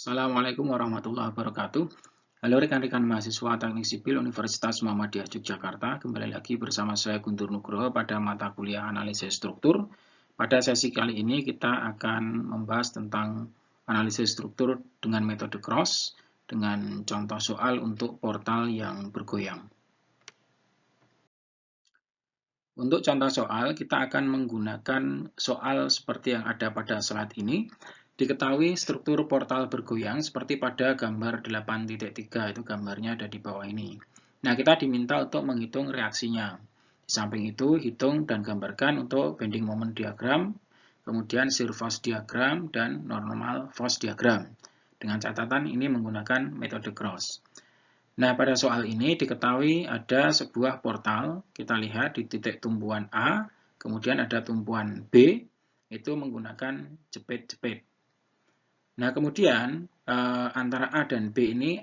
Assalamualaikum warahmatullahi wabarakatuh. Halo rekan-rekan mahasiswa Teknik Sipil Universitas Muhammadiyah Yogyakarta. Kembali lagi bersama saya Guntur Nugroho pada mata kuliah analisis struktur. Pada sesi kali ini kita akan membahas tentang analisis struktur dengan metode cross dengan contoh soal untuk portal yang bergoyang. Untuk contoh soal, kita akan menggunakan soal seperti yang ada pada slide ini. Diketahui struktur portal bergoyang seperti pada gambar 8.3, itu gambarnya ada di bawah ini. Nah, kita diminta untuk menghitung reaksinya. Di samping itu, hitung dan gambarkan untuk bending moment diagram, kemudian shear force diagram, dan normal force diagram. Dengan catatan ini menggunakan metode cross. Nah, pada soal ini diketahui ada sebuah portal, kita lihat di titik tumpuan A, kemudian ada tumpuan B, itu menggunakan jepit-jepit. Nah, kemudian antara A dan B ini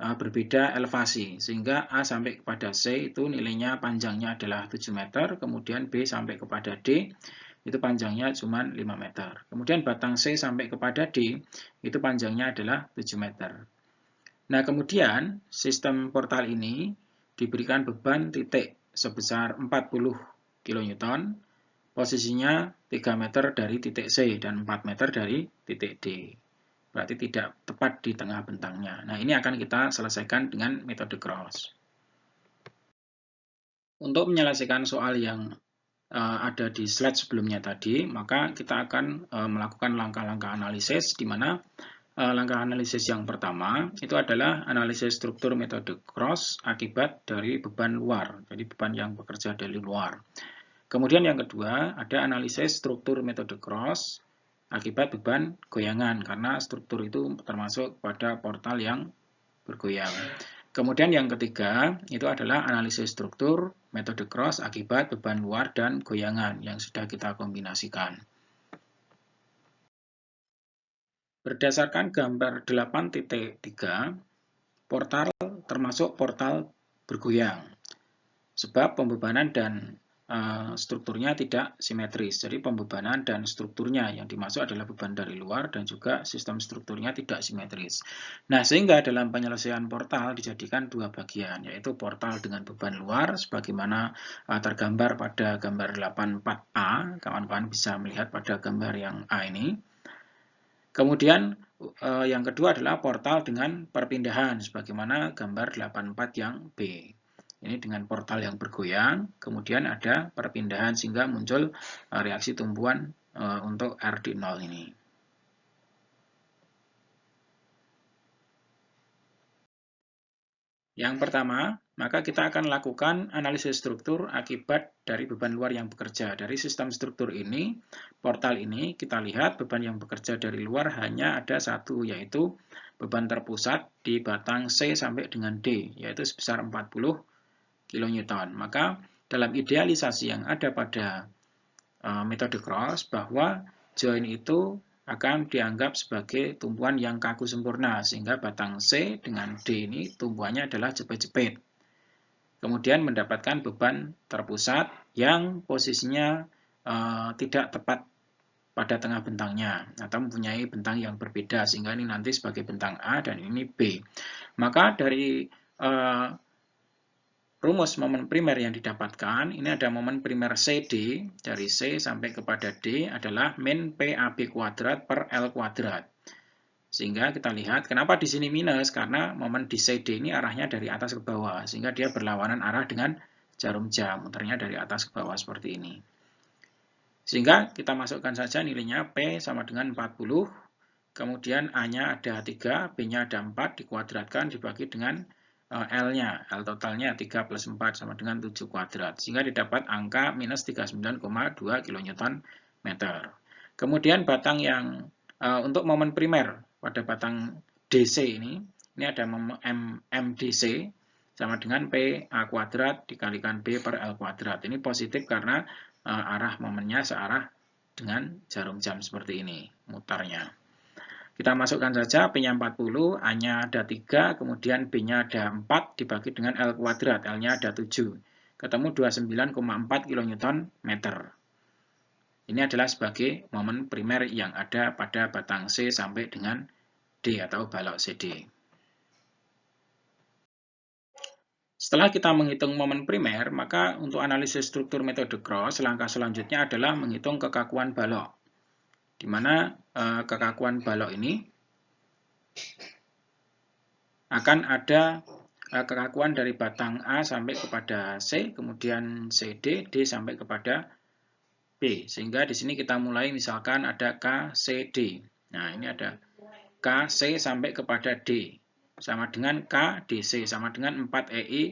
berbeda elevasi, sehingga A sampai kepada C itu nilainya panjangnya adalah 7 meter, kemudian B sampai kepada D itu panjangnya cuma 5 meter. Kemudian batang C sampai kepada D itu panjangnya adalah 7 meter. Nah, kemudian sistem portal ini diberikan beban titik sebesar 40 kN, posisinya 3 meter dari titik C dan 4 meter dari titik D. Berarti tidak tepat di tengah bentangnya. Nah, ini akan kita selesaikan dengan metode cross. Untuk menyelesaikan soal yang ada di slide sebelumnya tadi, maka kita akan melakukan langkah-langkah analisis, di mana langkah analisis yang pertama itu adalah analisis struktur metode cross akibat dari beban luar, jadi beban yang bekerja dari luar. Kemudian yang kedua ada analisis struktur metode cross akibat beban goyangan, karena struktur itu termasuk pada portal yang bergoyang. Kemudian yang ketiga itu adalah analisis struktur metode cross akibat beban luar dan goyangan yang sudah kita kombinasikan. Berdasarkan gambar 8.3, portal termasuk portal bergoyang, sebab pembebanan dan strukturnya tidak simetris. Jadi pembebanan dan strukturnya yang dimaksud adalah beban dari luar dan juga sistem strukturnya tidak simetris. Nah, sehingga dalam penyelesaian portal dijadikan dua bagian, yaitu portal dengan beban luar, sebagaimana tergambar pada gambar 84A. Kawan-kawan bisa melihat pada gambar yang A ini. Kemudian yang kedua adalah portal dengan perpindahan, sebagaimana gambar 84 yang B. Ini dengan portal yang bergoyang, kemudian ada perpindahan sehingga muncul reaksi tumpuan untuk R di 0 ini. Yang pertama, maka kita akan lakukan analisis struktur akibat dari beban luar yang bekerja. Dari sistem struktur ini, portal ini, kita lihat beban yang bekerja dari luar hanya ada satu, yaitu beban terpusat di batang C sampai dengan D, yaitu sebesar 40 kN. Maka dalam idealisasi yang ada pada metode cross, bahwa join itu akan dianggap sebagai tumpuan yang kaku sempurna, sehingga batang C dengan D ini tumpuannya adalah jepit-jepit. Kemudian mendapatkan beban terpusat yang posisinya tidak tepat pada tengah bentangnya, atau mempunyai bentang yang berbeda, sehingga ini nanti sebagai bentang A dan ini B. Maka dari rumus momen primer yang didapatkan, ini ada momen primer CD, dari C sampai kepada D adalah min PAB kuadrat per L kuadrat. Sehingga kita lihat, kenapa di sini minus? Karena momen di CD ini arahnya dari atas ke bawah, sehingga dia berlawanan arah dengan jarum jam, muternya dari atas ke bawah seperti ini. Sehingga kita masukkan saja nilainya P sama dengan 40, kemudian A-nya ada 3, B-nya ada 4, dikuadratkan dibagi dengan L-nya, L totalnya 3 plus 4 sama dengan 7 kuadrat, sehingga didapat angka minus 39,2 kN. Kemudian batang yang untuk momen primer pada batang DC ini ada MDC sama dengan PA kuadrat dikalikan B per L kuadrat. Ini positif karena arah momennya searah dengan jarum jam seperti ini, mutarnya. Kita masukkan saja P-nya 40, A-nya ada 3, kemudian B-nya ada 4, dibagi dengan L kuadrat, L-nya ada 7. Ketemu 29,4 kN. Ini adalah sebagai momen primer yang ada pada batang C sampai dengan D atau balok CD. Setelah kita menghitung momen primer, maka untuk analisis struktur metode Cross, langkah selanjutnya adalah menghitung kekakuan balok. Di mana kekakuan balok ini akan ada kekakuan dari batang A sampai kepada C, kemudian CD, D sampai kepada B. Sehingga di sini kita mulai misalkan ada KCD. Nah, ini ada KC sampai kepada D. Sama dengan KDC, sama dengan 4 EI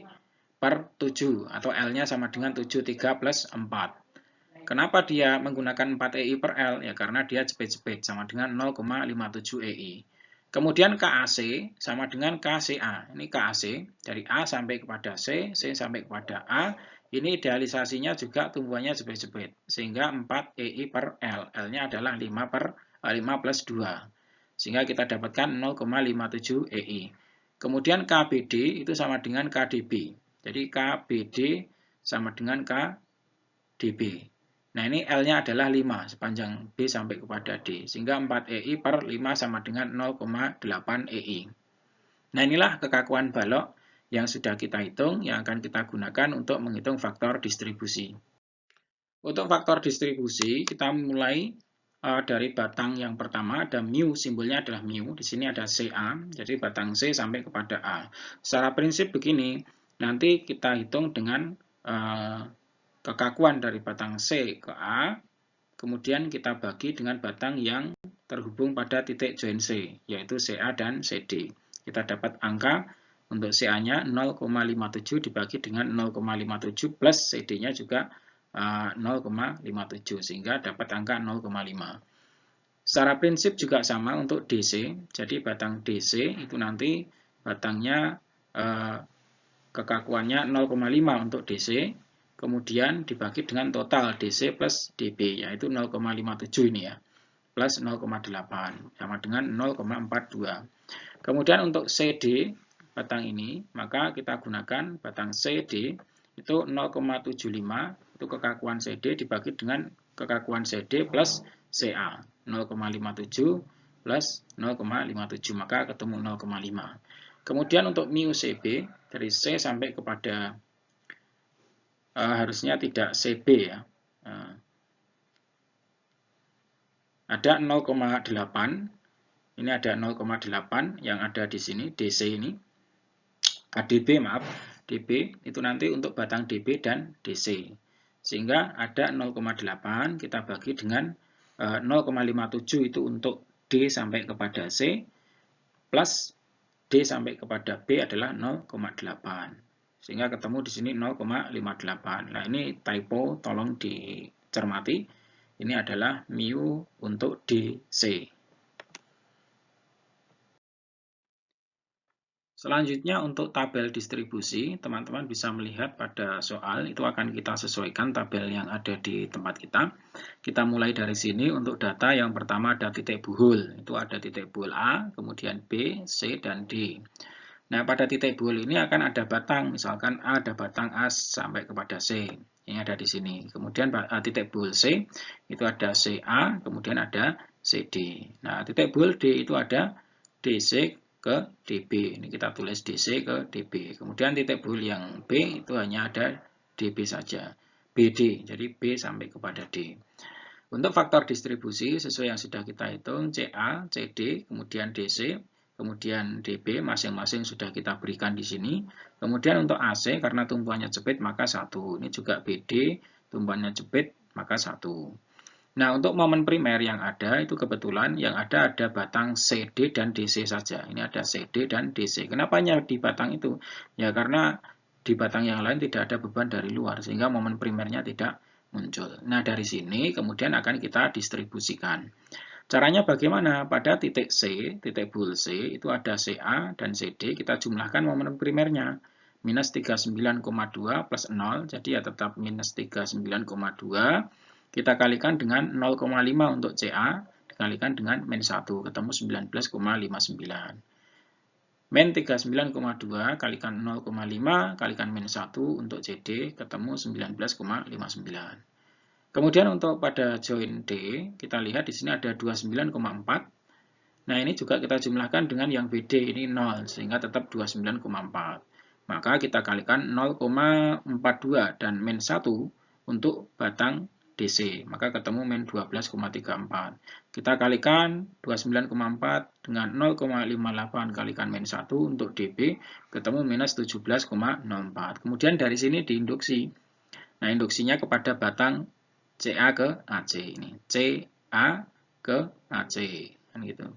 per 7. Atau L-nya sama dengan 73 plus 4. Kenapa dia menggunakan 4 EI per L? Ya karena dia jepit-jepit, sama dengan 0,57 EI. Kemudian KAC sama dengan KCA. Ini KAC, dari A sampai kepada C, C sampai kepada A. Ini idealisasinya juga tumbuhannya jepit-jepit. Sehingga 4 EI per L. L-nya adalah 5 plus 2. Sehingga kita dapatkan 0,57 EI. Kemudian KBD itu sama dengan KDB. Jadi KBD sama dengan KDB. Nah, ini L-nya adalah 5 sepanjang B sampai kepada D. Sehingga 4 EI per 5 sama dengan 0,8 EI. Nah, inilah kekakuan balok yang sudah kita hitung, yang akan kita gunakan untuk menghitung faktor distribusi. Untuk faktor distribusi, kita mulai dari batang yang pertama, ada mu, simbolnya adalah mu. Di sini ada CA, jadi batang C sampai kepada A. Secara prinsip begini, nanti kita hitung dengan kekakuan dari batang C ke A, kemudian kita bagi dengan batang yang terhubung pada titik join C, yaitu CA dan CD. Kita dapat angka untuk CA-nya 0,57 dibagi dengan 0,57 plus CD-nya juga 0,57, sehingga dapat angka 0,5. Secara prinsip juga sama untuk DC, jadi batang DC itu nanti batangnya kekakuannya 0,5 untuk DC, kemudian dibagi dengan total DC plus DB, yaitu 0,57 ini ya, plus 0,8, sama dengan 0,42. Kemudian untuk CD, batang ini, maka kita gunakan batang CD, itu 0,75, itu kekakuan CD dibagi dengan kekakuan CD plus CA, 0,57 plus 0,57, maka ketemu 0,5. Kemudian untuk mu CB, dari C sampai kepada harusnya tidak CB ya. Ada 0,8. Ini ada 0,8 yang ada di sini, DC ini. DB, maaf. DB itu nanti untuk batang DB dan DC. Sehingga ada 0,8 kita bagi dengan 0,57 itu untuk D sampai kepada C plus D sampai kepada B adalah 0,8. Sehingga ketemu di sini 0,58. Nah, ini typo, tolong dicermati. Ini adalah mu untuk DC. Selanjutnya untuk tabel distribusi, teman-teman bisa melihat pada soal, itu akan kita sesuaikan tabel yang ada di tempat kita. Kita mulai dari sini untuk data yang pertama ada titik buhul, itu ada titik buhul A, kemudian B, C, dan D. Nah, pada titik buhul ini akan ada batang, misalkan A ada batang A sampai kepada C. Ini ada di sini. Kemudian titik buhul C, itu ada CA, kemudian ada CD. Nah, titik buhul D itu ada DC ke DB. Ini kita tulis DC ke DB. Kemudian titik buhul yang B itu hanya ada DB saja. BD, jadi B sampai kepada D. Untuk faktor distribusi sesuai yang sudah kita hitung, CA, CD, kemudian DC, kemudian DB masing-masing sudah kita berikan di sini. Kemudian untuk AC karena tumbuhannya jepit maka 1. Ini juga BD, tumbuhannya jepit maka 1. Nah, untuk momen primer yang ada, itu kebetulan yang ada batang CD dan DC saja. Ini ada CD dan DC. Kenapa hanya di batang itu? Ya, karena di batang yang lain tidak ada beban dari luar, sehingga momen primernya tidak muncul. Nah, dari sini kemudian akan kita distribusikan. Caranya bagaimana? Pada titik C, titik buhul C, itu ada CA dan CD, kita jumlahkan momen primernya. Minus 39,2 plus 0, jadi ya tetap minus 39,2. Kita kalikan dengan 0,5 untuk CA, dikalikan dengan min 1, ketemu 19,59. Min 39,2 kalikan 0,5 kalikan min 1 untuk CD, ketemu 19,59. Kemudian untuk pada join D, kita lihat di sini ada 29,4. Nah, ini juga kita jumlahkan dengan yang BD, ini 0, sehingga tetap 29,4. Maka kita kalikan 0,42 dan min 1 untuk batang DC. Maka ketemu min 12,34. Kita kalikan 29,4 dengan 0,58 kalikan min 1 untuk DB, ketemu minus 17,04. Kemudian dari sini diinduksi. Nah, induksinya kepada batang CA ke AC ini. CA ke AC. Kan gitu.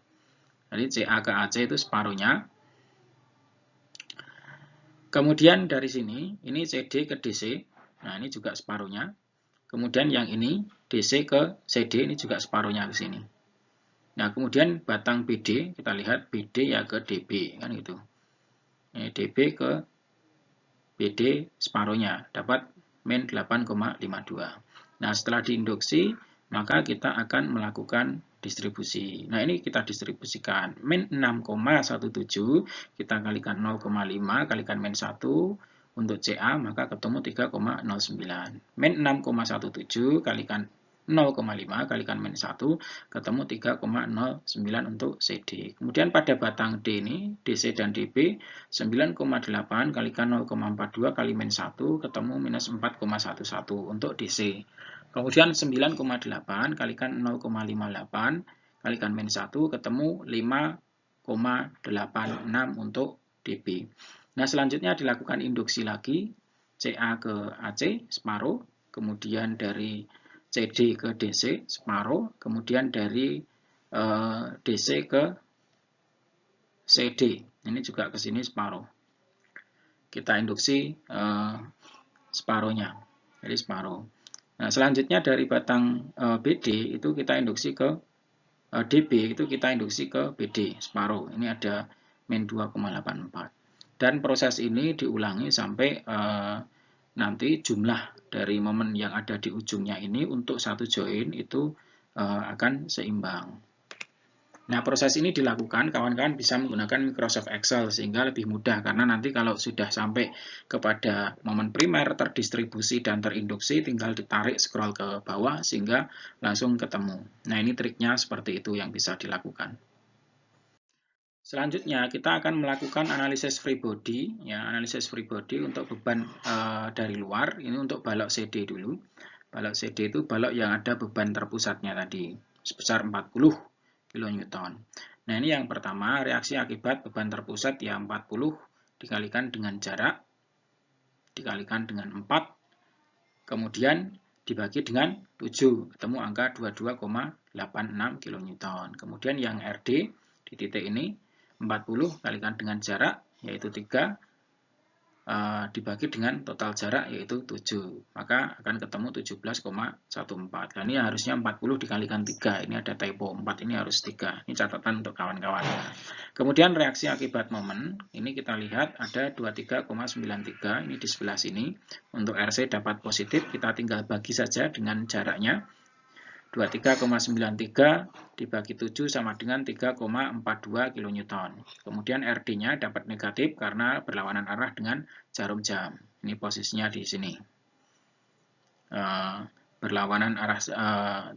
Jadi CA ke AC itu separuhnya. Kemudian dari sini, ini CD ke DC. Nah, ini juga separuhnya. Kemudian yang ini, DC ke CD, ini juga separuhnya ke sini. Nah, kemudian batang BD, kita lihat BD ya ke DB. Kan gitu. Ini DB ke BD separuhnya. Dapat min 8,52. Nah, setelah diinduksi, maka kita akan melakukan distribusi. Nah, ini kita distribusikan. Min 6,17, kita kalikan 0,5, kalikan min 1, untuk CA, maka ketemu 3,09. Min 6,17, kalikan 0,5, kalikan min 1, ketemu 3,09 untuk CD. Kemudian pada batang D ini, DC dan DB, 9,8 kalikan 0,42 kali min 1, ketemu minus 4,11 untuk DC. Kemudian 9,8 kalikan 0,58 kalikan min 1 ketemu 5,86 untuk DB. Nah, selanjutnya dilakukan induksi lagi CA ke AC separuh, kemudian dari CD ke DC separuh, kemudian dari DC ke CD. Ini juga ke sini separuh. Kita induksi separuhnya. Jadi separuh. Nah, selanjutnya dari batang BD itu kita induksi ke DB, itu kita induksi ke BD separuh. Ini ada min 2,84. Dan proses ini diulangi sampai nanti jumlah dari momen yang ada di ujungnya ini untuk satu join itu akan seimbang. Nah, proses ini dilakukan, kawan-kawan bisa menggunakan Microsoft Excel sehingga lebih mudah, karena nanti kalau sudah sampai kepada momen primer, terdistribusi dan terinduksi, tinggal ditarik scroll ke bawah sehingga langsung ketemu. Nah, ini triknya seperti itu yang bisa dilakukan. Selanjutnya, kita akan melakukan analisis free body, ya, analisis free body untuk beban dari luar. Ini untuk balok CD dulu. Balok CD itu balok yang ada beban terpusatnya tadi, sebesar 40 kN. Nah, ini yang pertama, reaksi akibat beban terpusat ya 40 dikalikan dengan jarak, dikalikan dengan 4, kemudian dibagi dengan 7, ketemu angka 22,86 kN. Kemudian yang RD di titik ini, 40 kalikan dengan jarak, yaitu 3, dibagi dengan total jarak yaitu 7, maka akan ketemu 17,14. Nah, ini harusnya 40 dikalikan 3, ini ada typo, 4 ini harus 3, ini catatan untuk kawan-kawan. Kemudian reaksi akibat momen, ini kita lihat ada 23,93, ini di sebelah sini. Untuk RC dapat positif, kita tinggal bagi saja dengan jaraknya. 23,93 dibagi 7 sama dengan 3,42 kN. Kemudian RD-nya dapat negatif karena berlawanan arah dengan jarum jam. Ini posisinya di sini. Berlawanan arah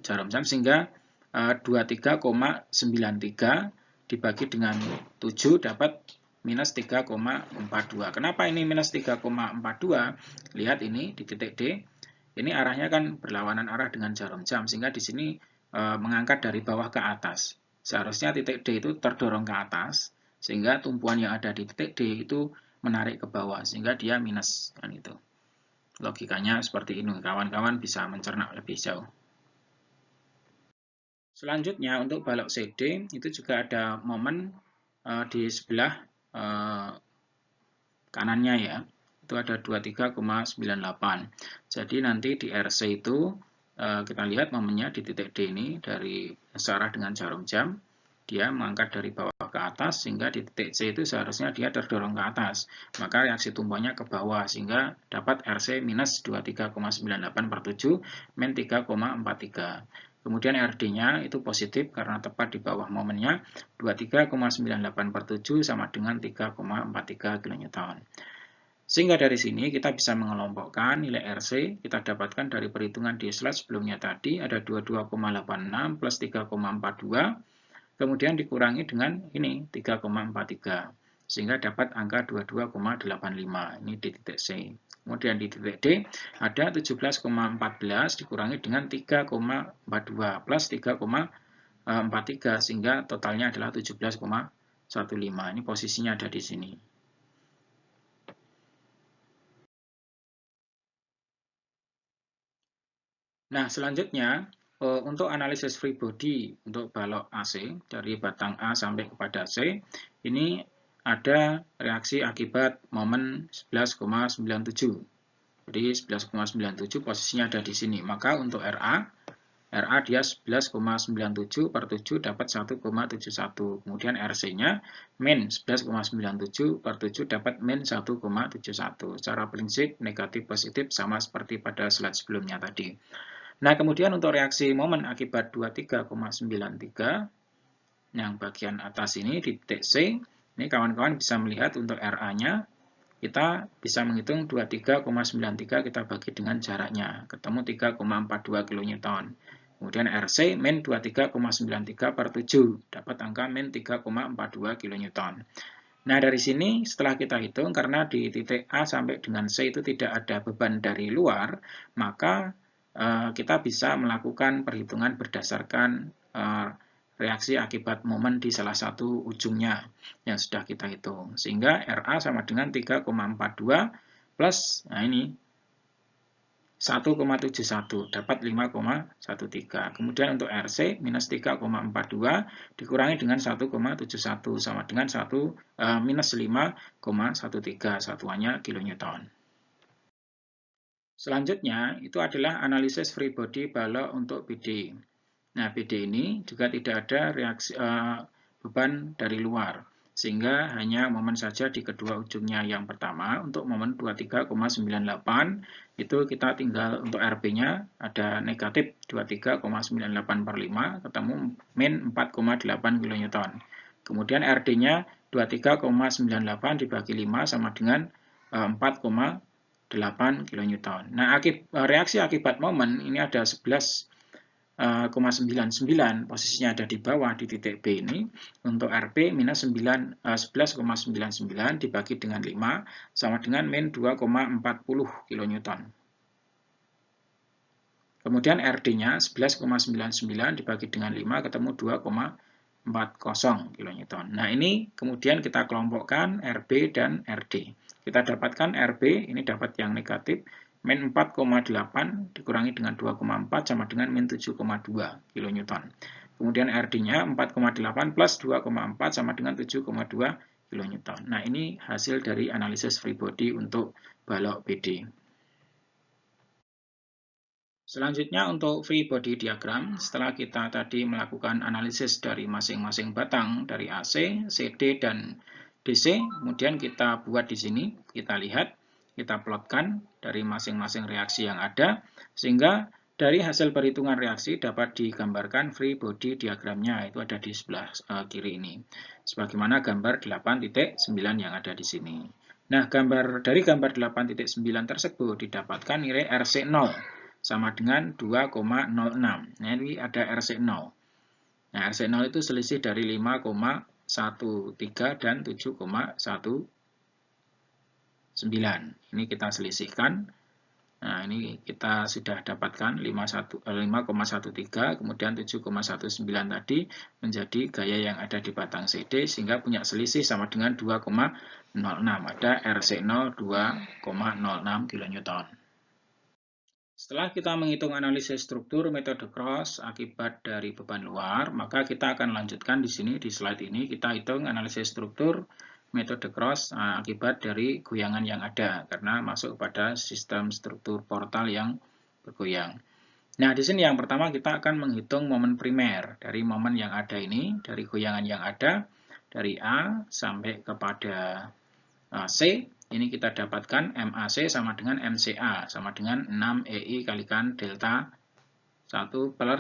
jarum jam sehingga 23,93 dibagi dengan 7 dapat minus 3,42. Kenapa ini minus 3,42? Lihat ini di titik D. Ini arahnya kan berlawanan arah dengan jarum jam, sehingga di sini mengangkat dari bawah ke atas. Seharusnya titik D itu terdorong ke atas, sehingga tumpuan yang ada di titik D itu menarik ke bawah, sehingga dia minus. Kan itu. Logikanya seperti ini, kawan-kawan bisa mencerna lebih jauh. Selanjutnya untuk balok CD, itu juga ada momen di sebelah kanannya ya. Itu ada 23,98. Jadi nanti di RC itu kita lihat momennya di titik D ini dari searah dengan jarum jam, dia mengangkat dari bawah ke atas sehingga di titik C itu seharusnya dia terdorong ke atas. Maka reaksi tumpuannya ke bawah sehingga dapat RC minus 23,98/7 min 3,43. Kemudian RD-nya itu positif karena tepat di bawah momennya, 23,98/7 sama dengan 3,43 kN. Sehingga dari sini kita bisa mengelompokkan nilai RC, kita dapatkan dari perhitungan di slide sebelumnya tadi, ada 22,86 plus 3,42, kemudian dikurangi dengan ini 3,43 sehingga dapat angka 22,85. Ini di titik C. Kemudian di titik D ada 17,14 dikurangi dengan 3,42 plus 3,43 sehingga totalnya adalah 17,15. Ini posisinya ada di sini. Nah, selanjutnya untuk analisis free body untuk balok AC dari batang A sampai kepada C, ini ada reaksi akibat momen 11,97. Jadi 11,97 posisinya ada di sini. Maka untuk RA dia 11,97 per 7 dapat 1,71. Kemudian RC-nya min 11,97 per 7 dapat min 1,71. Secara prinsip negatif positif sama seperti pada slide sebelumnya tadi. Nah, kemudian untuk reaksi momen akibat 23,93 yang bagian atas ini di titik C, ini kawan-kawan bisa melihat untuk RA-nya kita bisa menghitung 23,93 kita bagi dengan jaraknya, ketemu 3,42 kN. Kemudian RC min 23,93 per 7, dapat angka min 3,42 kN. Nah, dari sini setelah kita hitung, karena di titik A sampai dengan C itu tidak ada beban dari luar, maka kita bisa melakukan perhitungan berdasarkan reaksi akibat momen di salah satu ujungnya yang sudah kita hitung. Sehingga RA sama dengan 3,42 plus, nah ini 1,71 dapat 5,13. Kemudian untuk RC minus 3,42 dikurangi dengan 1,71 sama dengan minus 5,13 satuannya kilonewton. Selanjutnya itu adalah analisis free body balok untuk BD. Nah, BD ini juga tidak ada reaksi beban dari luar, sehingga hanya momen saja di kedua ujungnya. Yang pertama untuk momen 23,98 itu kita tinggal untuk RB-nya ada negatif 23,98 per 5 ketemu min 4,8 kN. Kemudian RD-nya 23,98 dibagi 5 sama dengan 4,8 kN. Nah, reaksi akibat momen ini ada 11,99 posisinya ada di bawah di titik B ini. Untuk RP minus 11,99 dibagi dengan 5 sama dengan min 2,40 kN. Kemudian RD-nya 11,99 dibagi dengan 5 ketemu 2,40 kN. Nah, ini kemudian kita kelompokkan RB dan RD. Kita dapatkan RB, ini dapat yang negatif, min 4,8 dikurangi dengan 2,4 sama dengan min 7,2 kN. Kemudian RD-nya 4,8 plus 2,4 sama dengan 7,2 kN. Nah, ini hasil dari analisis free body untuk balok BD. Selanjutnya untuk free body diagram, setelah kita tadi melakukan analisis dari masing-masing batang dari AC, CD, dan DC, kemudian kita buat di sini, kita lihat, kita plotkan dari masing-masing reaksi yang ada, sehingga dari hasil perhitungan reaksi dapat digambarkan free body diagramnya, itu ada di sebelah kiri ini, sebagaimana gambar 8.9 yang ada di sini. Nah, dari gambar 8.9 tersebut didapatkan nilai RC0 sama dengan 2,06. Nah, ini ada RC0. Nah, RC0 itu selisih dari 5,13 dan 7,19. Ini kita selisihkan. Nah, ini kita sudah dapatkan 5,13, kemudian 7,19 tadi menjadi gaya yang ada di batang CD, sehingga punya selisih sama dengan 2,06. Ada RC0 2,06 kN. Setelah kita menghitung analisis struktur metode cross akibat dari beban luar, maka kita akan lanjutkan di sini, di slide ini, kita hitung analisis struktur metode cross akibat dari goyangan yang ada, karena masuk pada sistem struktur portal yang bergoyang. Nah, di sini yang pertama kita akan menghitung momen primer, dari momen yang ada ini, dari goyangan yang ada, dari A sampai kepada C. Ini kita dapatkan MAC sama dengan MCA, sama dengan 6 EI kalikan delta 1 per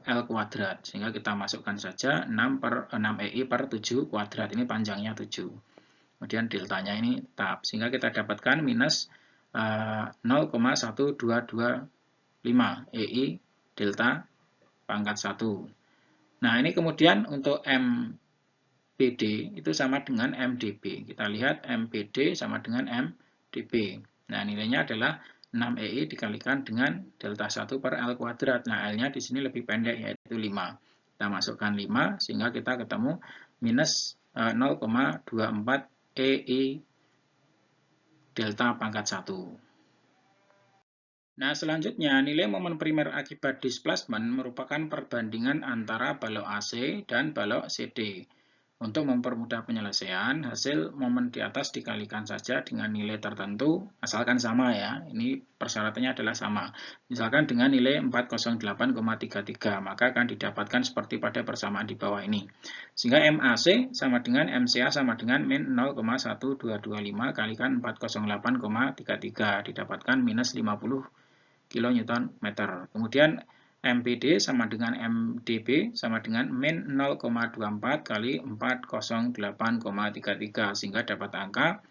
L kuadrat. Sehingga kita masukkan saja 6 EI per 7 kuadrat. Ini panjangnya 7. Kemudian deltanya ini tetap. Sehingga kita dapatkan minus 0,1225 EI delta pangkat 1. Nah, ini kemudian untuk MPD itu sama dengan MDB. Kita lihat MPD sama dengan MDB. Nah, nilainya adalah 6EI dikalikan dengan delta 1 per L kuadrat. Nah, L-nya di sini lebih pendek, yaitu 5. Kita masukkan 5, sehingga kita ketemu minus 0,24 EI delta pangkat 1. Nah, selanjutnya, nilai momen primer akibat displacement merupakan perbandingan antara balok AC dan balok CD. Untuk mempermudah penyelesaian, hasil momen di atas dikalikan saja dengan nilai tertentu, asalkan sama ya. Ini persyaratannya adalah sama. Misalkan dengan nilai 408,33, maka akan didapatkan seperti pada persamaan di bawah ini. Sehingga MAC sama dengan MCA sama dengan min 0,1225 kalikan 408,33, didapatkan minus 50 kN meter. Kemudian MPD sama dengan MDB sama dengan min 0,24 kali 408,33 sehingga dapat angka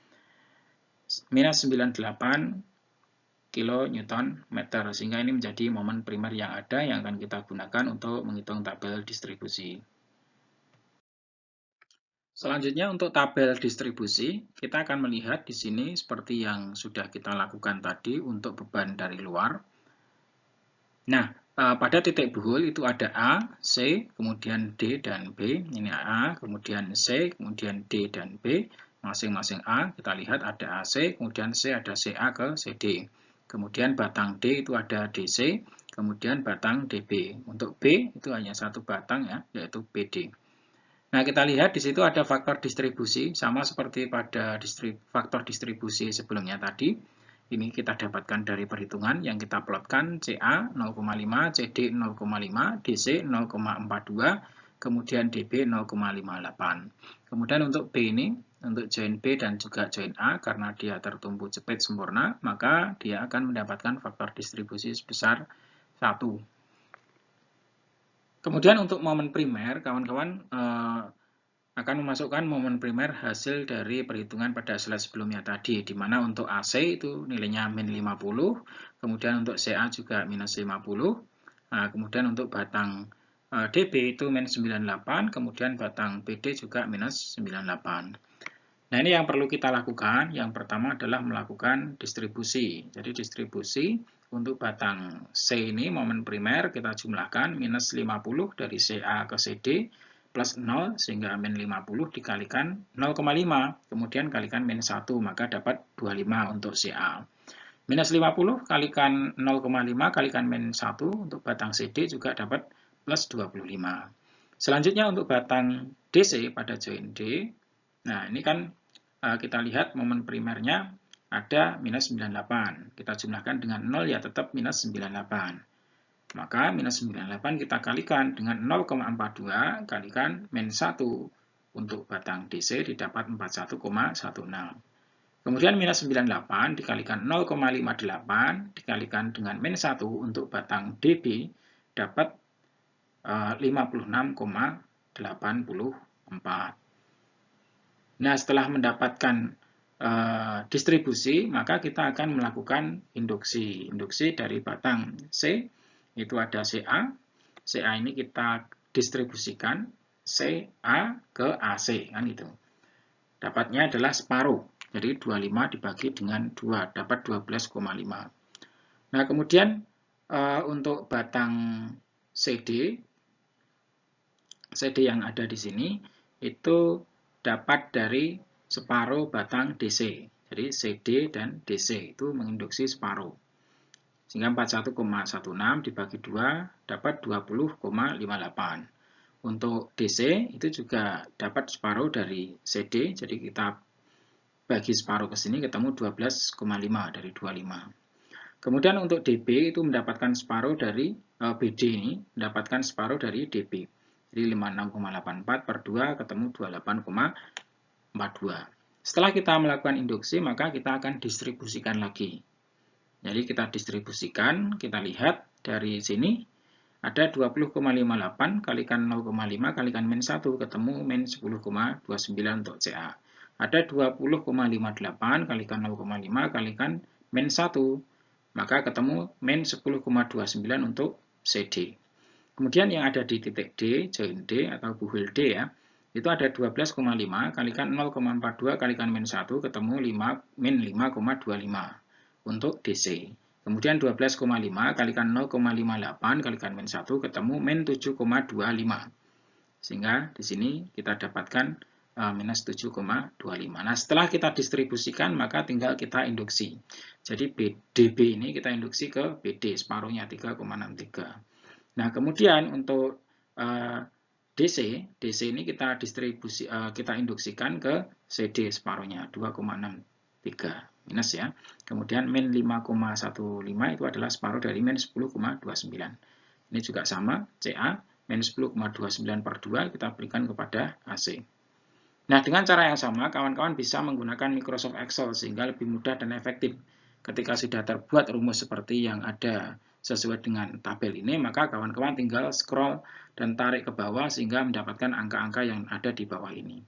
minus 98 kN meter, sehingga ini menjadi momen primer yang ada yang akan kita gunakan untuk menghitung tabel distribusi. Selanjutnya untuk tabel distribusi, kita akan melihat di sini seperti yang sudah kita lakukan tadi untuk beban dari luar. Nah, pada titik buhul itu ada A, C, kemudian D dan B. Ini A, kemudian C, kemudian D dan B. Masing-masing A, kita lihat ada AC, kemudian C ada CA ke CD. Kemudian batang D itu ada DC, kemudian batang DB. Untuk B itu hanya satu batang ya, yaitu BD. Nah, kita lihat di situ ada faktor distribusi, sama seperti pada faktor distribusi sebelumnya tadi. Ini kita dapatkan dari perhitungan yang kita plotkan CA 0,5, CD 0,5, DC 0,42, kemudian DB 0,58. Kemudian untuk B ini, untuk join B dan juga join A, karena dia tertumpu jepit sempurna, maka dia akan mendapatkan faktor distribusi sebesar 1. Kemudian untuk momen primer, kawan-kawan akan memasukkan momen primer hasil dari perhitungan pada slide sebelumnya tadi, di mana untuk AC itu nilainya min 50, kemudian untuk CA juga minus 50, nah, kemudian untuk batang DB itu min 98, kemudian batang BD juga minus 98. Nah, ini yang perlu kita lakukan. Yang pertama adalah melakukan distribusi. Jadi distribusi untuk batang C ini momen primer kita jumlahkan minus 50 dari CA ke CD plus 0 sehingga min 50 dikalikan 0,5 kemudian kalikan min 1 maka dapat 25 untuk CA. Minus 50 kalikan 0,5 kalikan min 1 untuk batang CD juga dapat plus 25. Selanjutnya untuk batang DC pada join D. Nah, ini kan kita lihat momen primernya ada minus 98. Kita jumlahkan dengan 0 ya tetap minus 98. Maka minus 98 kita kalikan dengan 0,42 kalikan min 1 untuk batang DC didapat 41,16. Kemudian minus 98 dikalikan 0,58 dikalikan dengan min 1 untuk batang DB dapat 56,84. Nah, setelah mendapatkan distribusi, maka kita akan melakukan induksi. Induksi dari batang C, itu ada CA. CA ini kita distribusikan CA ke AC, kan itu. Dapatnya adalah separuh. Jadi 25 dibagi dengan 2, dapat 12,5. Nah, kemudian untuk batang CD yang ada di sini, itu dapat dari separuh batang DC. Jadi CD dan DC itu menginduksi separuh. Sehingga 41,16 dibagi 2 dapat 20,58. Untuk DC itu juga dapat separuh dari CD. Jadi kita bagi separuh ke sini ketemu 12,5 dari 25. Kemudian untuk DB itu mendapatkan separuh dari BD ini, mendapatkan separuh dari DB. Jadi 56,84 per 2 ketemu 28,42. Setelah kita melakukan induksi, maka kita akan distribusikan lagi. Jadi kita distribusikan, kita lihat dari sini, ada 20,58 kalikan 0,5 kalikan min 1, ketemu min 10,29 untuk CA. Ada 20,58 kalikan 0,5 kalikan min 1, maka ketemu min 10,29 untuk CD. Kemudian yang ada di titik D, join D atau buhul D ya, itu ada 12,5 kalikan 0,42 kalikan min 1 ketemu 5, min 5,25 untuk DC. Kemudian 12,5 kalikan 0,58 kalikan min 1 ketemu min 7,25. Sehingga di sini kita dapatkan minus 7,25. Nah, setelah kita distribusikan, maka tinggal kita induksi. Jadi DB ini kita induksi ke BD, separuhnya 3,63. Nah, kemudian untuk DC ini kita kita induksikan ke CD, separuhnya 2,63 minus ya. Kemudian min 5,15 itu adalah separuh dari min 10,29. Ini juga sama, CA min 10,29 per 2 kita berikan kepada AC. Nah, dengan cara yang sama, kawan-kawan bisa menggunakan Microsoft Excel sehingga lebih mudah dan efektif. Ketika sudah terbuat rumus seperti yang ada sesuai dengan tabel ini, maka kawan-kawan tinggal scroll dan tarik ke bawah sehingga mendapatkan angka-angka yang ada di bawah ini.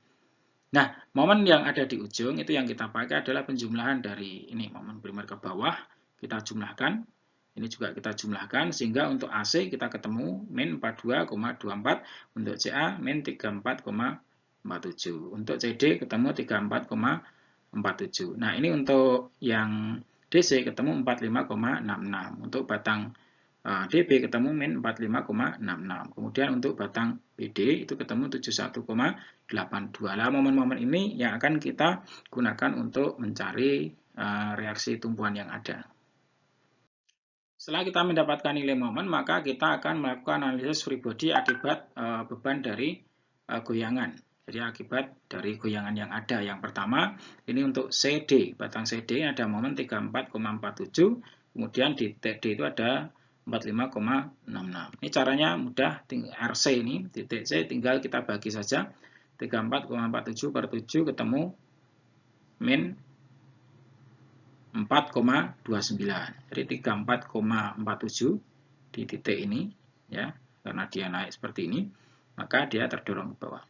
Nah, momen yang ada di ujung itu yang kita pakai adalah penjumlahan dari ini, momen primer ke bawah, kita jumlahkan. Ini juga kita jumlahkan, sehingga untuk AC kita ketemu min 42,24, untuk CA min 34,47, untuk CD ketemu 34,47. Nah, ini untuk yang DC ketemu 45,66, untuk batang DB ketemu min 45,66. Kemudian untuk batang BD itu ketemu 71,82. Nah, momen-momen ini yang akan kita gunakan untuk mencari reaksi tumpuan yang ada. Setelah kita mendapatkan nilai momen, maka kita akan melakukan analisis free body akibat beban dari goyangan. Jadi akibat dari goyangan yang ada. Yang pertama, ini untuk CD. Batang CD ada momen 34,47. Kemudian di TD itu ada 45,66. Ini caranya mudah, RC ini, titik C tinggal kita bagi saja. 34,47 per 7 ketemu min 4,29. Jadi 34,47 di titik ini, ya, karena dia naik seperti ini, maka dia terdorong ke bawah.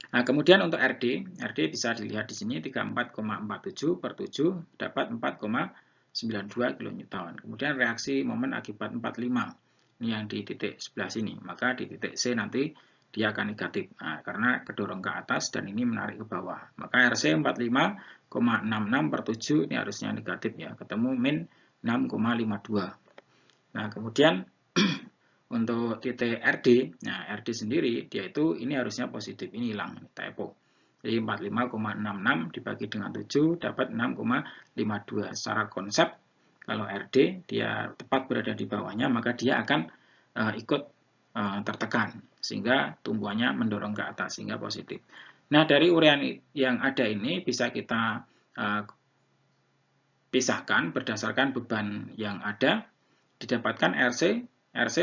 Nah, kemudian untuk RD bisa dilihat di sini 34,47 per 7 dapat 4,92 kN. Kemudian reaksi momen akibat 45, ini yang di titik sebelah sini, maka di titik C nanti dia akan negatif. Nah, karena kedorong ke atas dan ini menarik ke bawah. Maka RC 45,66 per 7 ini harusnya negatif ya, ketemu min 6,52. Nah, kemudian untuk titik RD, nah RD sendiri dia itu ini harusnya positif, ini hilang, typo. Jadi 45,66 dibagi dengan 7 dapat 6,52. Secara konsep kalau RD dia tepat berada di bawahnya, maka dia akan ikut tertekan sehingga tumbuhannya mendorong ke atas sehingga positif. Nah, dari uraian yang ada ini bisa kita pisahkan berdasarkan beban yang ada, didapatkan RC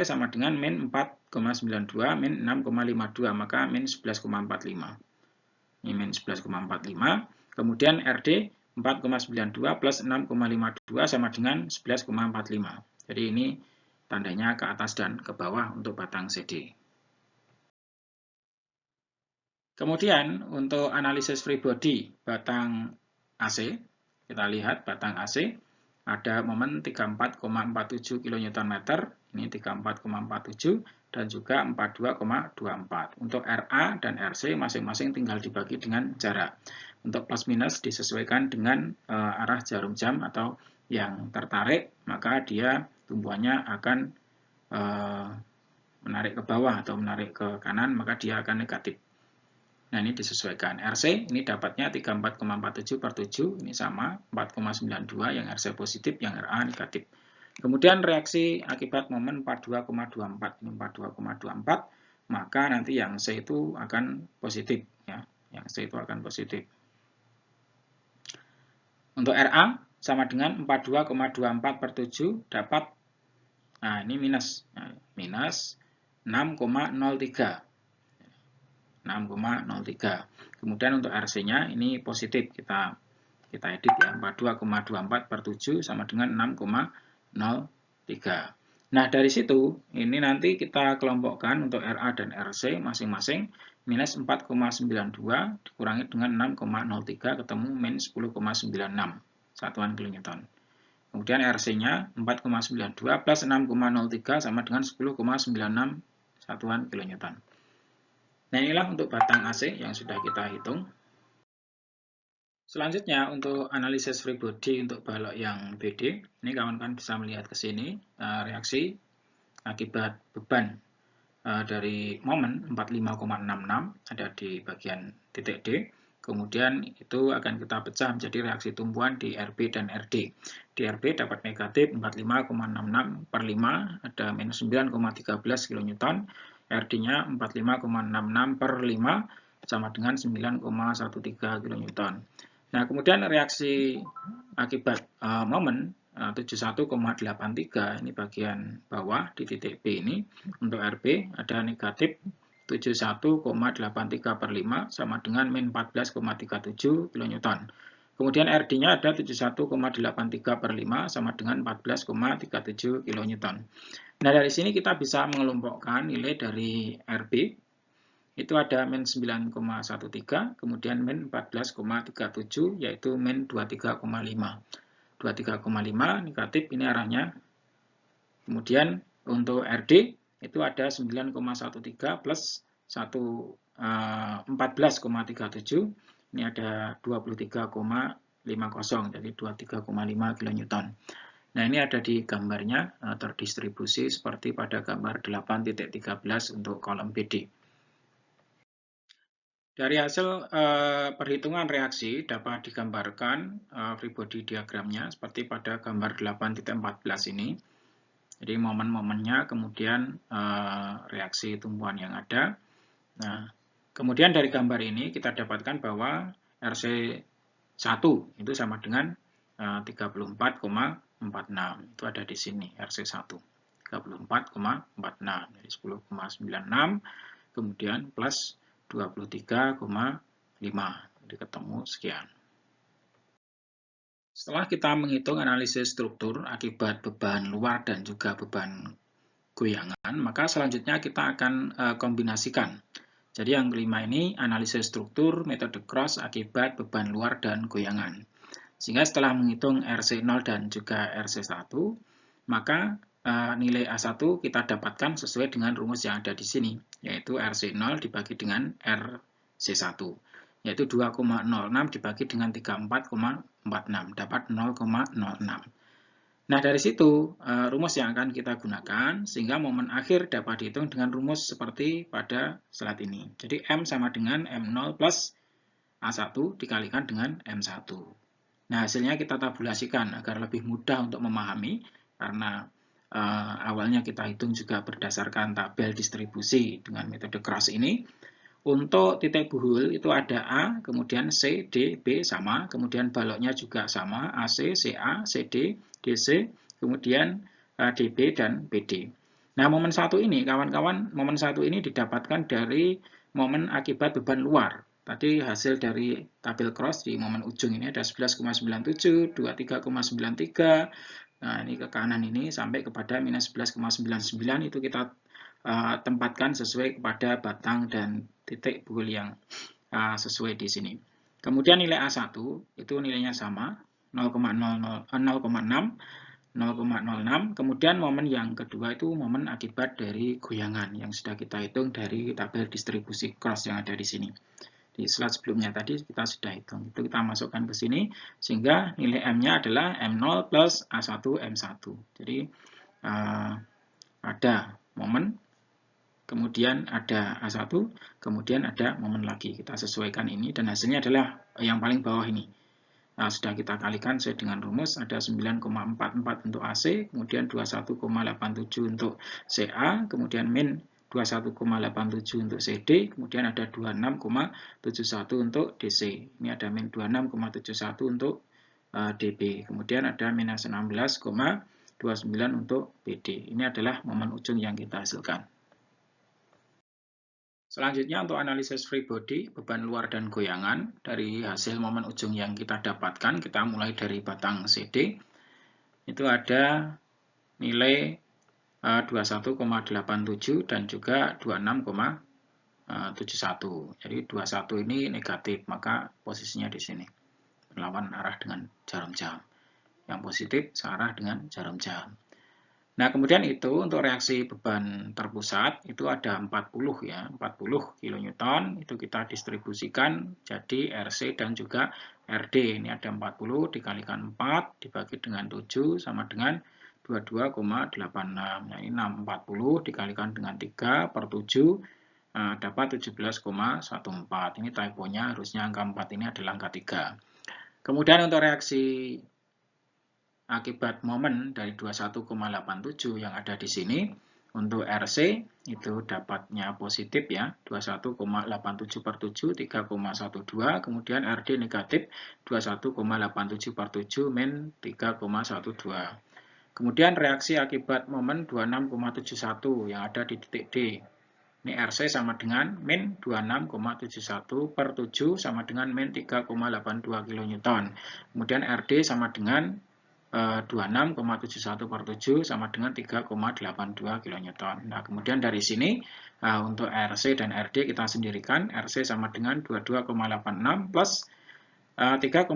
sama dengan min 4,92 min 6,52, maka min 11,45. Ini min 11,45. Kemudian RD 4,92 plus 6,52 sama dengan 11,45. Jadi ini tandanya ke atas dan ke bawah untuk batang CD. Kemudian untuk analisis free body batang AC, kita lihat batang AC ada momen 34,47 kN, ini 34,47 dan juga 42,24. Untuk RA dan RC masing-masing tinggal dibagi dengan jarak. Untuk plus minus disesuaikan dengan arah jarum jam atau yang tertarik, maka dia tumbuhannya akan menarik ke bawah atau menarik ke kanan, maka dia akan negatif. Nah, ini disesuaikan. RC ini dapatnya 34,47 per 7, ini sama, 4,92 yang RC positif, yang RA negatif. Kemudian reaksi akibat momen 42,24, ini 42,24, maka nanti yang C itu akan positif, ya. Yang C itu akan positif. Untuk RA sama dengan 42,24 per 7 dapat, nah ini minus, minus 6,03. 6,03. Kemudian untuk RC-nya ini positif, kita edit ya, 42,24 per 7 sama dengan 6,03. Nah, dari situ ini nanti kita kelompokkan untuk RA dan RC masing-masing minus 4,92 dikurangi dengan 6,03 ketemu min 10,96 satuan kilonewton. Kemudian RC-nya 4,92 plus 6,03 sama dengan 10,96 satuan kilonewton. Nah, inilah untuk batang AC yang sudah kita hitung. Selanjutnya untuk analisis free body untuk balok yang BD, ini kawan-kawan bisa melihat ke sini reaksi akibat beban dari momen 45,66 ada di bagian titik D. Kemudian itu akan kita pecah menjadi reaksi tumpuan di RB dan RD. Di RB dapat negatif 45,66 per 5, ada minus 9,13 kN. RD-nya 45,66 per 5, sama dengan 9,13 kN. Nah, kemudian reaksi akibat momen 71,83, ini bagian bawah di titik B ini, untuk RB ada negatif 71,83 per 5 sama dengan min 14,37 kN. Kemudian RD-nya ada 71,83 per 5 sama dengan 14,37 kN. Nah, dari sini kita bisa mengelompokkan nilai dari RB, itu ada min 9,13, kemudian min 14,37, yaitu min 23,5. 23,5 negatif, ini arahnya. Kemudian untuk RD itu ada 9,13 plus 14,37, ini ada 23,50, jadi 23,5 kN. Nah, ini ada di gambarnya terdistribusi seperti pada gambar 8.13 untuk kolom BD. Dari hasil perhitungan reaksi dapat digambarkan free body diagramnya seperti pada gambar 8.14 ini. Jadi momen-momennya, kemudian reaksi tumpuan yang ada. Nah, kemudian dari gambar ini kita dapatkan bahwa RC1 itu sama dengan 34,46. Itu ada di sini RC1. 34,46. Jadi 10,96 kemudian plus 23,5. Jadi ketemu sekian. Setelah kita menghitung analisis struktur akibat beban luar dan juga beban goyangan, maka selanjutnya kita akan kombinasikan. Jadi yang kelima ini analisis struktur metode cross akibat beban luar dan goyangan. Sehingga setelah menghitung RC0 dan juga RC1, maka nilai A1 kita dapatkan sesuai dengan rumus yang ada di sini, yaitu RC0 dibagi dengan RC1. Yaitu 2,06 dibagi dengan 34,46, dapat 0,06. Nah, dari situ rumus yang akan kita gunakan, sehingga momen akhir dapat dihitung dengan rumus seperti pada slide ini. Jadi M sama dengan M0 plus A1 dikalikan dengan M1. Nah, hasilnya kita tabulasikan agar lebih mudah untuk memahami, karena awalnya kita hitung juga berdasarkan tabel distribusi dengan metode cross ini. Untuk titik buhul itu ada A, kemudian C, D, B sama, kemudian baloknya juga sama, AC, CA, CD, DC, kemudian DB dan BD. Nah, momen satu ini, kawan-kawan, momen satu ini didapatkan dari momen akibat beban luar. Tadi hasil dari tabel cross di momen ujung ini ada 11,97, 23,93. Nah, ini ke kanan ini sampai kepada minus 11,99, itu kita tempatkan sesuai kepada batang dan titik buhul yang sesuai di sini. Kemudian nilai A1 itu nilainya sama, 0,06. Kemudian momen yang kedua itu momen akibat dari goyangan yang sudah kita hitung dari tabel distribusi cross yang ada di sini. Di slide sebelumnya tadi kita sudah hitung. Itu kita masukkan ke sini sehingga nilai M-nya adalah M0 plus A1 M1. Jadi ada momen, kemudian ada A1, kemudian ada momen lagi. Kita sesuaikan ini dan hasilnya adalah yang paling bawah ini. Nah, sudah kita kalikan sesuai dengan rumus, ada 9,44 untuk AC, kemudian 21,87 untuk CA, kemudian min 21,87 untuk CD, kemudian ada 26,71 untuk DC. Ini ada min 26,71 untuk DB, kemudian ada minus 16,29 untuk BD. Ini adalah momen ujung yang kita hasilkan. Selanjutnya untuk analisis free body, beban luar dan goyangan. Dari hasil momen ujung yang kita dapatkan, kita mulai dari batang CD. Itu ada nilai 21,87 dan juga 26,71. Jadi 21 ini negatif, maka posisinya di sini. Berlawan arah dengan jarum jam. Yang positif searah dengan jarum jam. Nah, kemudian itu untuk reaksi beban terpusat itu ada 40 ya, 40 kN itu kita distribusikan jadi RC dan juga RD. Ini ada 40 dikalikan 4 dibagi dengan 7 sama dengan 22,86. Nah, ini 40 dikalikan dengan 3 per 7 dapat 17,14. Ini typonya harusnya angka 4 ini adalah angka 3. Kemudian untuk reaksi akibat momen dari 21,87 yang ada di sini, untuk RC itu dapatnya positif ya, 21,87 per 7, 3,12, kemudian RD negatif 21,87 per 7 min 3,12. Kemudian reaksi akibat momen 26,71 yang ada di titik D. Ini RC sama dengan min 26,71 per 7 sama dengan min 3,82 kN. Kemudian RD sama dengan 26,71 per 7 sama dengan 3,82 kN. Nah, kemudian dari sini untuk RC dan RD kita sendirikan. RC sama dengan 22,86 plus 3,12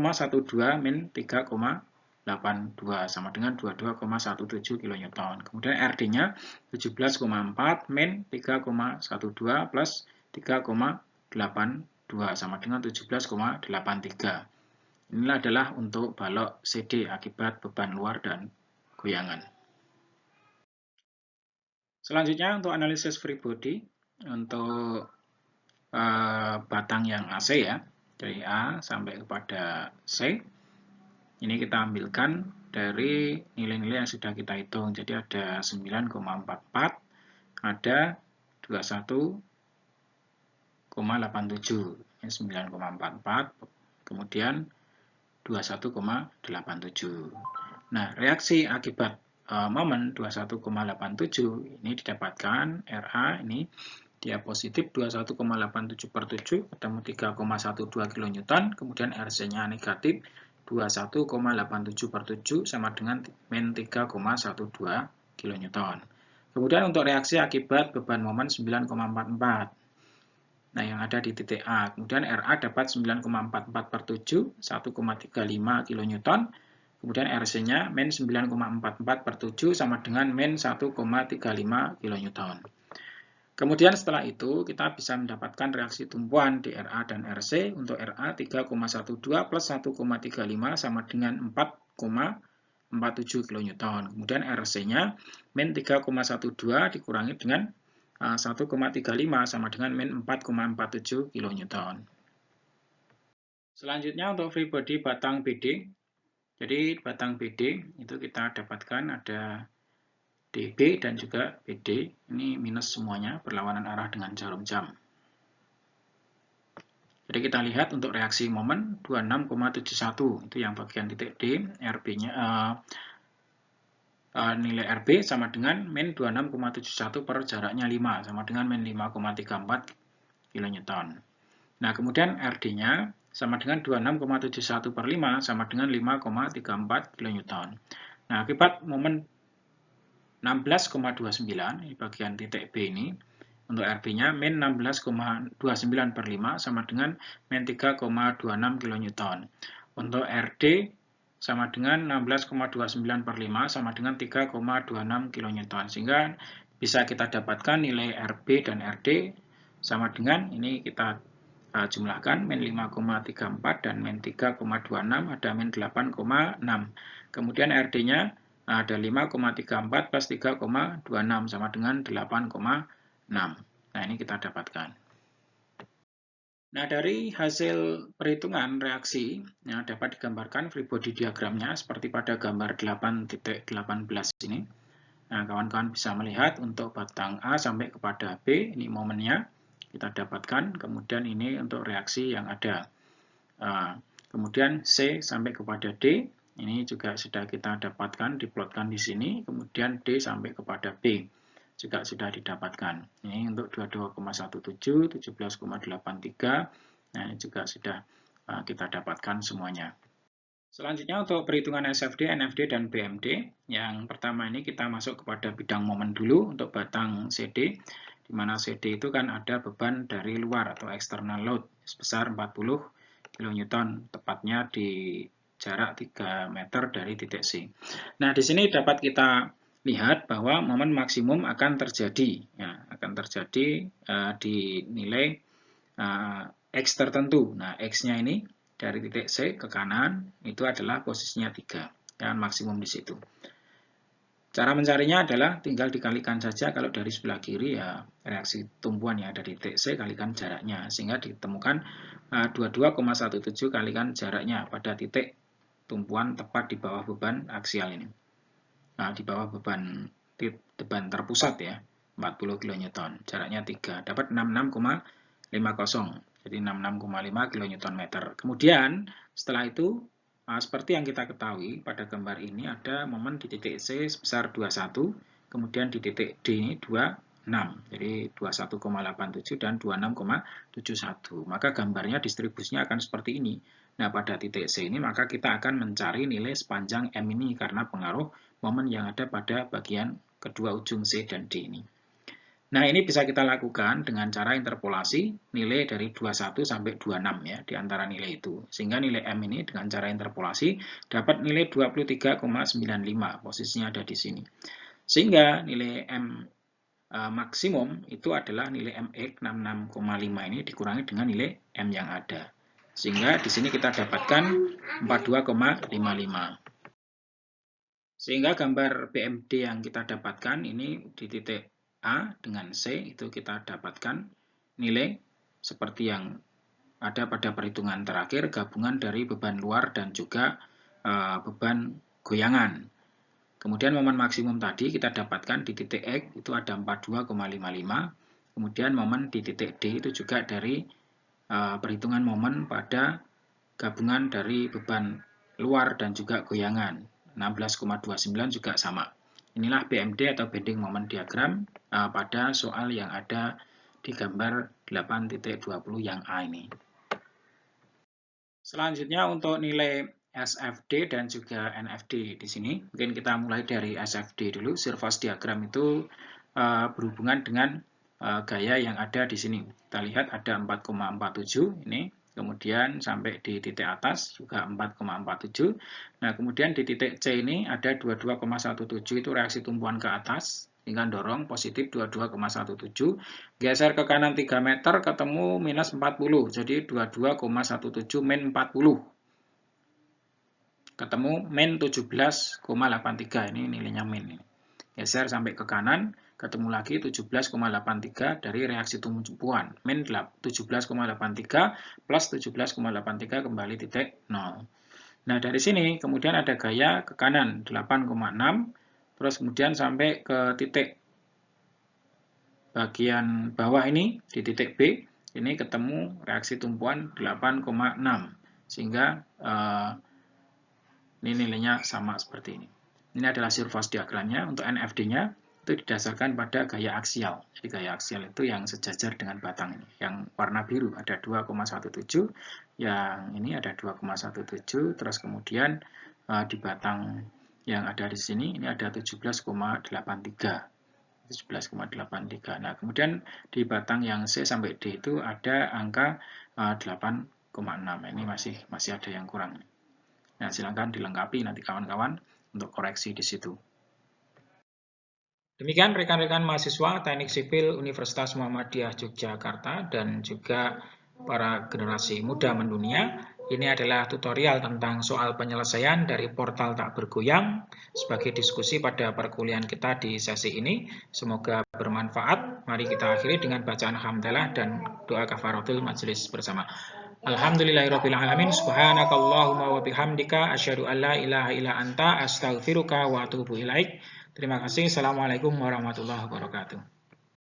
min 3,82 sama dengan 22,17 kN. Kemudian RD-nya 17,4 min 3,12 plus 3,82 sama dengan 17,83. Inilah adalah untuk balok CD akibat beban luar dan goyangan. Selanjutnya untuk analisis free body untuk batang yang AC ya, dari A sampai kepada C. Ini kita ambilkan dari nilai-nilai yang sudah kita hitung. Jadi ada 9,44, ada 21,87. Ini 9,44, kemudian 21,87. Nah, reaksi akibat momen 21,87 ini didapatkan RA ini dia positif 21,87 per 7 ketemu 3,12 kN, kemudian RC-nya negatif 21,87 per 7 sama dengan min 3,12 kN. Kemudian untuk reaksi akibat beban momen 9,44. Nah, yang ada di titik A. Kemudian RA dapat 9,44 per 7, 1,35 kN. Kemudian RC-nya min 9,44 per 7 sama dengan min 1,35 kN. Kemudian setelah itu kita bisa mendapatkan reaksi tumpuan di RA dan RC. Untuk RA 3,12 plus 1,35 sama dengan 4,47 kN. Kemudian RC-nya min 3,12 dikurangi dengan 1,35 sama dengan min 4,47 kN. Selanjutnya untuk free body batang BD. Jadi batang BD itu kita dapatkan ada DB dan juga BD. Ini minus semuanya berlawanan arah dengan jarum jam. Jadi kita lihat untuk reaksi momen 26,71 itu yang bagian titik D, RB-nya nilai RB sama dengan min 26,71 per jaraknya 5 sama dengan min 5,34 kN. Nah, kemudian RD-nya sama dengan 26,71 per 5 sama dengan 5,34 kN. Nah, akibat momen 16,29 di bagian titik B ini, untuk RB-nya min 16,29 per 5 sama dengan min 3,26 kN. Untuk RD sama dengan 16,29 per 5 sama dengan 3,26 kN. Sehingga bisa kita dapatkan nilai RB dan RD sama dengan, ini kita jumlahkan, min 5,34 dan min 3,26 ada min 8,6. Kemudian RD-nya ada 5,34 plus 3,26 sama dengan 8,6. Nah, ini kita dapatkan. Nah, dari hasil perhitungan reaksi yang dapat digambarkan free body diagramnya seperti pada gambar 8.18 ini. Nah, kawan-kawan bisa melihat untuk batang A sampai kepada B, ini momennya kita dapatkan. Kemudian ini untuk reaksi yang ada. Kemudian C sampai kepada D, ini juga sudah kita dapatkan, diplotkan di sini. Kemudian D sampai kepada B juga sudah didapatkan. Ini untuk 22,17, 17,83. Nah, ini juga sudah kita dapatkan semuanya. Selanjutnya untuk perhitungan SFD, NFD, dan BMD. Yang pertama ini kita masuk kepada bidang momen dulu untuk batang CD, di mana CD itu kan ada beban dari luar atau external load sebesar 40 kN, tepatnya di jarak 3 meter dari titik C. Nah, di sini dapat kita lihat bahwa momen maksimum akan terjadi, ya, akan terjadi di nilai X tertentu. Nah, X-nya ini dari titik C ke kanan itu adalah posisinya 3, dan maksimum di situ. Cara mencarinya adalah tinggal dikalikan saja. Kalau dari sebelah kiri ya reaksi tumpuan yang ada di titik C kalikan jaraknya, sehingga ditemukan 22,17 kalikan jaraknya pada titik tumpuan tepat di bawah beban aksial ini. Nah, di bawah beban terpusat ya, 40 kN, jaraknya 3, dapat 66,50, jadi 66,5 kN. Kemudian setelah itu, seperti yang kita ketahui pada gambar ini ada momen di titik C sebesar 21, kemudian di titik D ini 26, jadi 21,87 dan 26,71. Maka gambarnya distribusinya akan seperti ini. Nah, pada titik C ini maka kita akan mencari nilai sepanjang M ini karena pengaruh momen yang ada pada bagian kedua ujung C dan D ini. Nah, ini bisa kita lakukan dengan cara interpolasi nilai dari 21 sampai 26 ya, di antara nilai itu. Sehingga nilai M ini dengan cara interpolasi dapat nilai 23,95, posisinya ada di sini. Sehingga nilai M maksimum itu adalah nilai MX 66,5 ini dikurangi dengan nilai M yang ada. Sehingga di sini kita dapatkan 42,55. Sehingga gambar BMD yang kita dapatkan ini di titik A dengan C itu kita dapatkan nilai seperti yang ada pada perhitungan terakhir, gabungan dari beban luar dan juga beban goyangan. Kemudian momen maksimum tadi kita dapatkan di titik X itu ada 42,55. Kemudian momen di titik D itu juga dari perhitungan momen pada gabungan dari beban luar dan juga goyangan. 16,29 juga sama. Inilah BMD atau bending moment diagram pada soal yang ada di gambar 8.20 yang A ini. Selanjutnya untuk nilai SFD dan juga NFD di sini. Mungkin kita mulai dari SFD dulu. Surface diagram itu berhubungan dengan gaya yang ada di sini. Kita lihat ada 4,47 ini. Kemudian sampai di titik atas juga 4,47. Nah, kemudian di titik C ini ada 22,17 itu reaksi tumpuan ke atas. Tinggal dorong positif 22,17. Geser ke kanan 3 meter ketemu minus 40. Jadi 22,17 min 40. Ketemu min 17,83. Ini nilainya min. Geser sampai ke kanan. Ketemu lagi 17,83 dari reaksi tumpuan. Min 17,83 plus 17,83 kembali titik 0. Nah, dari sini kemudian ada gaya ke kanan 8,6. Terus kemudian sampai ke titik bagian bawah ini, di titik B, ini ketemu reaksi tumpuan 8,6. Sehingga ini nilainya sama seperti ini. Ini adalah surface diagramnya. Untuk NFD-nya itu didasarkan pada gaya aksial. Jadi gaya aksial itu yang sejajar dengan batang ini. Yang warna biru ada 2,17, yang ini ada 2,17, terus kemudian di batang yang ada di sini ini ada 17,83. 17,83. Nah, kemudian di batang yang C sampai D itu ada angka 8,6. Ini masih ada yang kurang. Nah, silakan dilengkapi nanti kawan-kawan untuk koreksi di situ. Demikian rekan-rekan mahasiswa Teknik Sipil Universitas Muhammadiyah Yogyakarta dan juga para generasi muda mendunia. Ini adalah tutorial tentang soal penyelesaian dari portal tak bergoyang sebagai diskusi pada perkuliahan kita di sesi ini. Semoga bermanfaat. Mari kita akhiri dengan bacaan hamdalah dan doa kafaratul majelis bersama. Alhamdulillahirrabbilalamin. Subhanakallahumma wa bihamdika asyhadu an la ilaha illa anta astaghfiruka wa atubu ilaik. Terima kasih. Assalamualaikum warahmatullahi wabarakatuh.